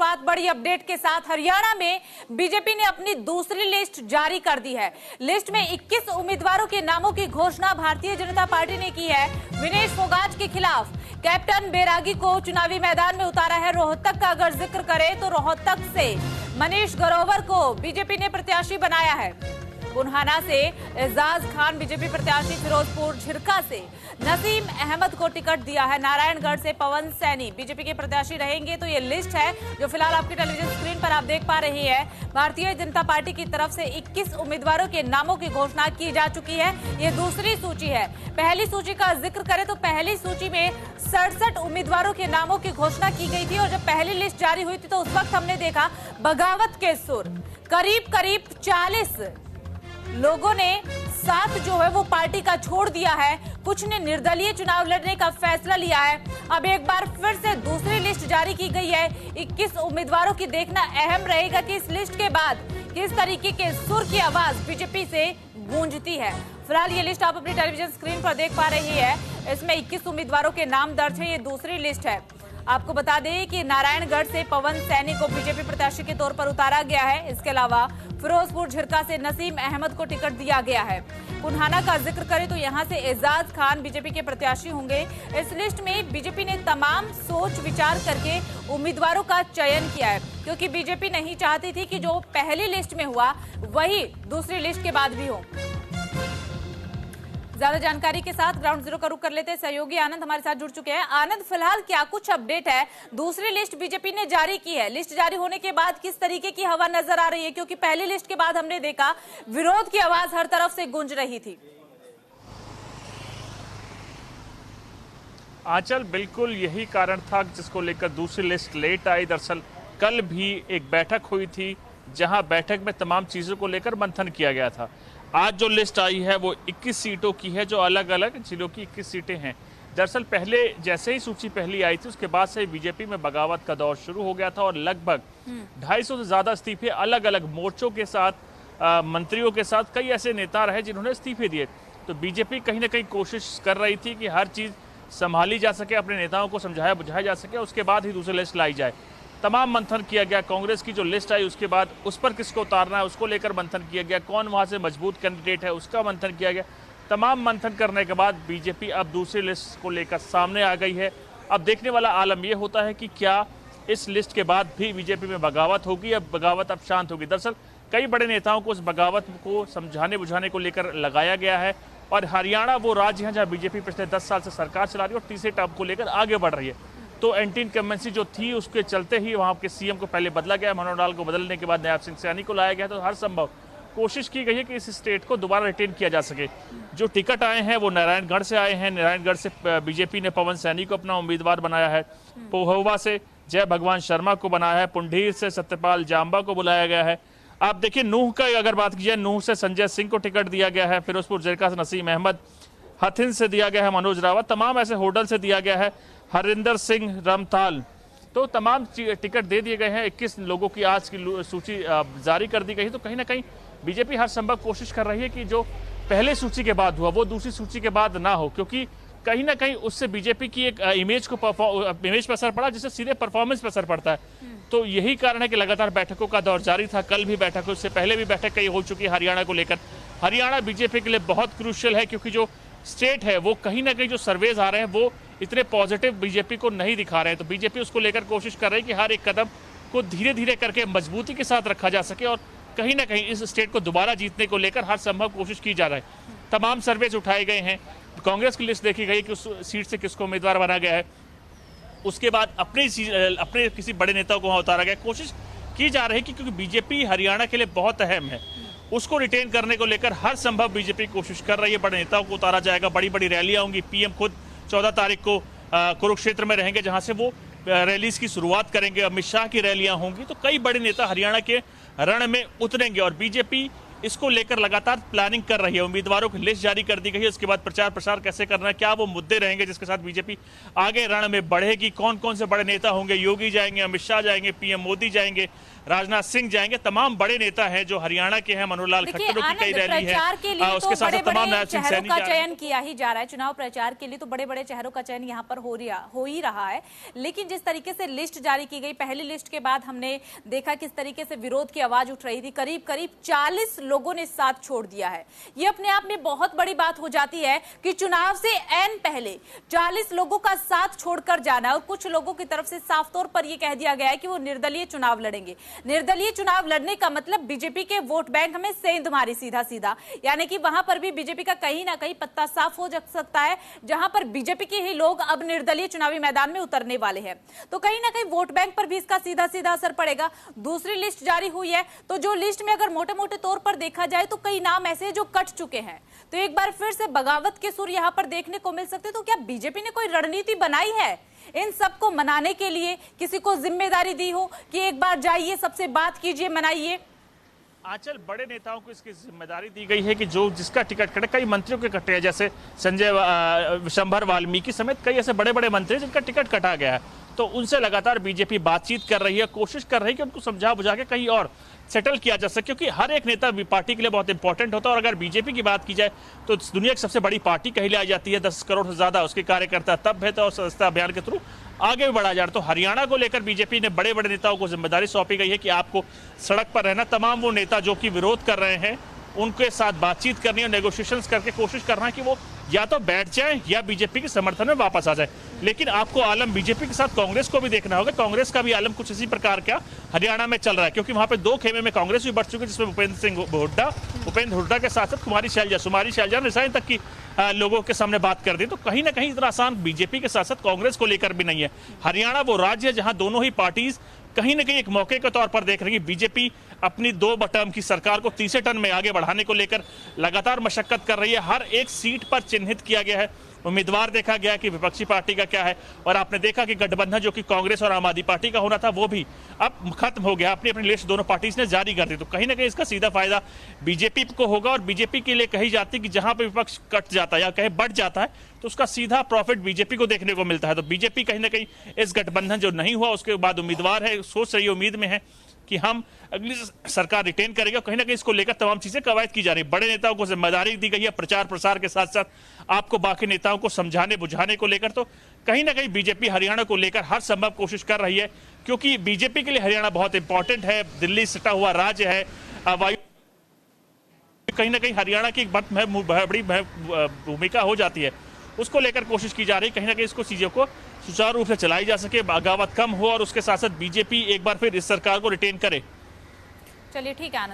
शुरुआत बड़ी अपडेट के साथ। हरियाणा में बीजेपी ने अपनी दूसरी लिस्ट जारी कर दी है। लिस्ट में 21 उम्मीदवारों के नामों की घोषणा भारतीय जनता पार्टी ने की है। विनेश फोगाट के खिलाफ कैप्टन बैरागी को चुनावी मैदान में उतारा है। रोहतक का अगर जिक्र करें तो रोहतक से मनीष ग्रोवर को बीजेपी ने प्रत्याशी बनाया है। बुरहाना से एजाज खान बीजेपी प्रत्याशी, फिरोजपुर झिरका से नसीम अहमद को टिकट दिया है। नारायणगढ़ से पवन सैनी बीजेपी के प्रत्याशी रहेंगे। तो ये लिस्ट है जो फिलहाल आपकी टेलीविजन स्क्रीन पर आप देख पा रही है। भारतीय जनता पार्टी की तरफ से 21 उम्मीदवारों के नामों की घोषणा की जा चुकी है। ये दूसरी सूची है। पहली सूची का जिक्र करें तो पहली सूची में 67 उम्मीदवारों के नामों की घोषणा की गई थी और जब पहली लिस्ट जारी हुई थी तो उस वक्त हमने देखा बगावत के सुर। करीब 40 लोगों ने साथ जो है वो पार्टी का छोड़ दिया है। कुछ ने निर्दलीय चुनाव लड़ने का फैसला लिया है। अब एक बार फिर से दूसरी लिस्ट जारी की गई है 21 उम्मीदवारों की। देखना अहम रहेगा कि इस लिस्ट के बाद किस तरीके के सुर की आवाज बीजेपी से गूंजती है। फिलहाल ये लिस्ट आप अपनी टेलीविजन स्क्रीन पर देख पा रही है। इसमें 21 उम्मीदवारों के नाम दर्ज है। ये दूसरी लिस्ट है। आपको बता दें कि नारायणगढ़ से पवन सैनी को बीजेपी प्रत्याशी के तौर पर उतारा गया है। इसके अलावा फिरोजपुर झिरका से नसीम अहमद को टिकट दिया गया है। बुरहाना का जिक्र करें तो यहां से एजाज खान बीजेपी के प्रत्याशी होंगे। इस लिस्ट में बीजेपी ने तमाम सोच विचार करके उम्मीदवारों का चयन किया है, क्योंकि बीजेपी नहीं चाहती थी कि जो पहली लिस्ट में हुआ वही दूसरी लिस्ट के बाद भी हो। ज्यादा जानकारी के साथ ग्राउंड जीरो का रुख कर लेते हैं। सहयोगी आनंद हमारे साथ जुड़ चुके हैं। आनंद, फिलहाल क्या कुछ अपडेट है? दूसरी लिस्ट बीजेपी ने जारी की है। लिस्ट जारी होने के बाद किस तरीके की हवा नजर आ रही है? क्योंकि पहली लिस्ट के बाद हमने देखा विरोध की आवाज हर तरफ से गूंज रही थी। आंचल, बिल्कुल यही कारण था जिसको लेकर दूसरी लिस्ट लेट आई। दरअसल कल भी एक बैठक हुई थी जहां बैठक में तमाम चीजों को लेकर मंथन किया गया था। आज जो लिस्ट आई है वो 21 सीटों की है, जो अलग अलग जिलों की 21 सीटें हैं। दरअसल पहले जैसे ही सूची पहली आई थी उसके बाद से बीजेपी में बगावत का दौर शुरू हो गया था और लगभग 250 से ज्यादा इस्तीफे अलग अलग मोर्चों के साथ, मंत्रियों के साथ कई ऐसे नेता रहे जिन्होंने इस्तीफे दिए। तो बीजेपी कहीं ना कहीं कोशिश कर रही थी कि हर चीज संभाली जा सके, अपने नेताओं को समझाया बुझाया जा सके, उसके बाद ही दूसरी लिस्ट लाई जाए। तमाम मंथन किया गया। कांग्रेस की जो लिस्ट आई उसके बाद उस पर किसको उतारना है उसको लेकर मंथन किया गया। कौन वहां से मजबूत कैंडिडेट है उसका मंथन किया गया। तमाम मंथन करने के बाद बीजेपी अब दूसरी लिस्ट को लेकर सामने आ गई है। अब देखने वाला आलम यह होता है कि क्या इस लिस्ट के बाद भी बीजेपी में बगावत होगी या बगावत अब शांत होगी। दरअसल कई बड़े नेताओं को उस बगावत को समझाने बुझाने को लेकर लगाया गया है और हरियाणा वो राज्य है जहाँ बीजेपी पिछले 10 साल से सरकार चला रही है और तीसरे टर्म को लेकर आगे बढ़ रही है। तो एंटी इनकम्बेंसी जो थी उसके चलते ही वहाँ के सीएम को पहले बदला गया। मनोहर लाल को बदलने के बाद नयाब सिंह सैनी को लाया गया। तो हर संभव कोशिश की गई है कि इस स्टेट को दोबारा रिटेन किया जा सके। जो टिकट आए हैं वो नारायणगढ़ से आए हैं। नारायणगढ़ से बीजेपी ने पवन सैनी को अपना उम्मीदवार बनाया है। पोहवा से जय भगवान शर्मा को बनाया है। पुंडीर से सत्यपाल जाम्बा को बुलाया गया है। आप देखिए नूह का अगर बात की जाए, नूह से संजय सिंह को टिकट दिया गया है। फिरोजपुर झिरका से नसीम अहमद, हथिन से दिया गया है मनोज रावत, तमाम ऐसे होटल से दिया गया है हरिंदर सिंह रमताल। तो तमाम टिकट दे दिए गए हैं। 21 लोगों की आज की सूची जारी कर दी गई है। तो कहीं ना कहीं बीजेपी हर संभव कोशिश कर रही है कि जो पहले सूची के बाद हुआ वो दूसरी सूची के बाद ना हो, क्योंकि कहीं ना कहीं उससे बीजेपी की एक इमेज पर असर पड़ा, जिससे सीधे परफॉर्मेंस पर असर पड़ता है। तो यही कारण है कि लगातार बैठकों का दौर जारी था। कल भी बैठक, उससे पहले भी बैठक कई हो चुकी है हरियाणा को लेकर। हरियाणा बीजेपी के लिए बहुत क्रूशियल है, क्योंकि जो स्टेट है वो कहीं ना कहीं जो सर्वेज आ रहे हैं वो इतने पॉजिटिव बीजेपी को नहीं दिखा रहे हैं। तो बीजेपी उसको लेकर कोशिश कर रही है कि हर एक कदम को धीरे धीरे करके मजबूती के साथ रखा जा सके और कहीं ना कहीं इस स्टेट को दोबारा जीतने को लेकर हर संभव कोशिश की जा रहा है। तमाम सर्वेज उठाए गए हैं। कांग्रेस की लिस्ट देखी गई कि उस सीट से किसको उम्मीदवार बना गया है। उसके बाद अपने किसी बड़े नेता को वहां उतारा गया। कोशिश की जा रही है कि क्योंकि बीजेपी हरियाणा के लिए बहुत अहम है, उसको रिटेन करने को लेकर हर संभव बीजेपी कोशिश कर रही है। बड़े नेताओं को उतारा जाएगा। बड़ी बड़ी रैलियां होंगी। पीएम खुद 14 तारीख को कुरुक्षेत्र में रहेंगे, जहां से वो रैलीज की शुरुआत करेंगे। अमित शाह की रैलियां होंगी। तो कई बड़े नेता हरियाणा के रण में उतरेंगे और बीजेपी इसको लेकर लगातार प्लानिंग कर रही है। उम्मीदवारों की लिस्ट जारी कर दी गई है, उसके बाद प्रचार प्रसार कैसे करना है, क्या वो मुद्दे रहेंगे जिसके साथ बीजेपी आगे रण में बढ़ेगी, कौन कौन से बड़े नेता होंगे, योगी जाएंगे, अमित शाह जाएंगे, पीएम मोदी जाएंगे, राजनाथ सिंह जाएंगे, तमाम बड़े नेता हैं जो हरियाणा के हैं, मनोहर लाल खट्टर की कई रैली है, उसके साथ तमाम चेहरों का चयन किया ही जा रहा है। चुनाव प्रचार के लिए तो बड़े बड़े चेहरों का चयन यहाँ पर हो ही रहा है, लेकिन जिस तरीके से लिस्ट जारी की गई, पहली लिस्ट के बाद हमने देखा किस तरीके से विरोध की आवाज उठ रही थी। करीब करीब 40 लोगों ने साथ छोड़ दिया है। ये अपने आप में बहुत बड़ी बात हो जाती है कि चुनाव से ऐन पहले 40 लोगों का साथ छोड़कर जाना, और कुछ लोगों की तरफ से साफ तौर पर यह कह दिया गया है कि वो निर्दलीय चुनाव लड़ेंगे। निर्दलीय चुनाव लड़ने का मतलब बीजेपी के वोट बैंक में सेंध मारी सीधा सीधा, यानी कि वहां पर भी बीजेपी का कहीं ना कहीं पत्ता साफ हो सकता है, जहां पर बीजेपी के ही लोग अब निर्दलीय चुनावी मैदान में उतरने वाले हैं। तो कहीं ना कहीं वोट बैंक पर भी इसका सीधा सीधा असर पड़ेगा। दूसरी लिस्ट जारी हुई है, तो जो लिस्ट में अगर मोटे मोटे तौर पर देखा जाए तो कई नाम ऐसे जो कट चुके हैं, तो एक बार फिर से बगावत के सुर यहां पर देखने को मिल सकते। तो क्या बीजेपी ने कोई रणनीति बनाई है इन सबको मनाने के लिए, किसी को जिम्मेदारी दी हो कि एक बार जाइए, सबसे बात कीजिए, मनाइए? आंचल, बड़े नेताओं को इसकी जिम्मेदारी दी गई है कि जो जिसका टिकट कटे, कई मंत्रियों के कटे हैं, जैसे संजय विशंभर वाल्मीकि समेत कई ऐसे बड़े बड़े मंत्री जिनका टिकट कटा गया है, तो उनसे लगातार बीजेपी बातचीत कर रही है, कोशिश कर रही है कि उनको समझा बुझा के कहीं और सेटल किया जा सके, क्योंकि हर एक नेता पार्टी के लिए बहुत इंपॉर्टेंट होता है। और अगर बीजेपी की बात की जाए तो दुनिया की सबसे बड़ी पार्टी कही लाई जाती है, 10 करोड़ से ज्यादा उसके कार्यकर्ता तब है, तो सदस्यता अभियान के थ्रू आगे भी बढ़ा जा रहा। तो हरियाणा को लेकर बीजेपी ने बड़े बड़े नेताओं को जिम्मेदारी सौंपी गई है कि आपको सड़क पर रहना, तमाम वो नेता जो कि विरोध कर रहे हैं उनके साथ बातचीत करनी है, नेगोशिएशंस करके कोशिश करना है कि वो या तो बैठ जाएं या बीजेपी के समर्थन में वापस आ जाए। लेकिन आपको आलम बीजेपी के साथ कांग्रेस को भी देखना होगा, कांग्रेस का भी आलम कुछ इसी प्रकार का हरियाणा में चल रहा है, क्योंकि वहां पे दो खेमे में कांग्रेस भी बढ़ चुकी है, जिसमें भूपेंद्र हुड्डा के साथ साथ सुमारी शैलजा रिसाइन तक की लोगों के सामने बात कर दी। तो कहीं ना कहीं इतना आसान बीजेपी के साथ साथ कांग्रेस को लेकर भी नहीं है। हरियाणा वो राज्य है जहां दोनों ही पार्टीज कहीं ना कहीं एक मौके के तौर पर देख रही है। बीजेपी अपनी 2 टर्म की सरकार को तीसरे टर्म में आगे बढ़ाने को लेकर लगातार मशक्कत कर रही है। हर एक सीट पर चिन्हित किया गया है, उम्मीदवार देखा गया कि विपक्षी पार्टी का क्या है, और आपने देखा कि गठबंधन जो कि कांग्रेस और आम आदमी पार्टी का होना था वो भी अब खत्म हो गया। अपनी अपनी लिस्ट दोनों पार्टीज ने जारी कर दी। तो कहीं ना कहीं इसका सीधा फायदा बीजेपी को होगा, और बीजेपी के लिए कही जाती है कि जहां पर विपक्ष कट जाता है या कहीं बढ़ जाता है तो उसका सीधा प्रॉफिट बीजेपी को देखने को मिलता है। तो बीजेपी कहीं ना कहीं इस गठबंधन जो नहीं हुआ उसके बाद उम्मीदवार है, सोच रही, उम्मीद में है कि हम अगली सरकार रिटेन करेंगे। कहीं ना कहीं इसको लेकर तमाम चीजें कवायद की जा रही है। बड़े नेताओं को जिम्मेदारी दी गई है प्रचार प्रसार के साथ साथ आपको बाकी नेताओं को समझाने बुझाने को लेकर। तो कहीं ना कहीं बीजेपी हरियाणा को लेकर हर संभव कोशिश कर रही है, क्योंकि बीजेपी के लिए हरियाणा बहुत इंपॉर्टेंट है, दिल्ली सटा हुआ राज्य है, वायु कहीं ना कहीं हरियाणा की बड़ी भूमिका हो जाती है, उसको लेकर कोशिश की जा रही है कहीं ना कहीं इसको चीजों को सुचारू रूप से चलाई जा सके, बगावत कम हो, और उसके साथ साथ बीजेपी एक बार फिर इस सरकार को रिटेन करे। चलिए ठीक है।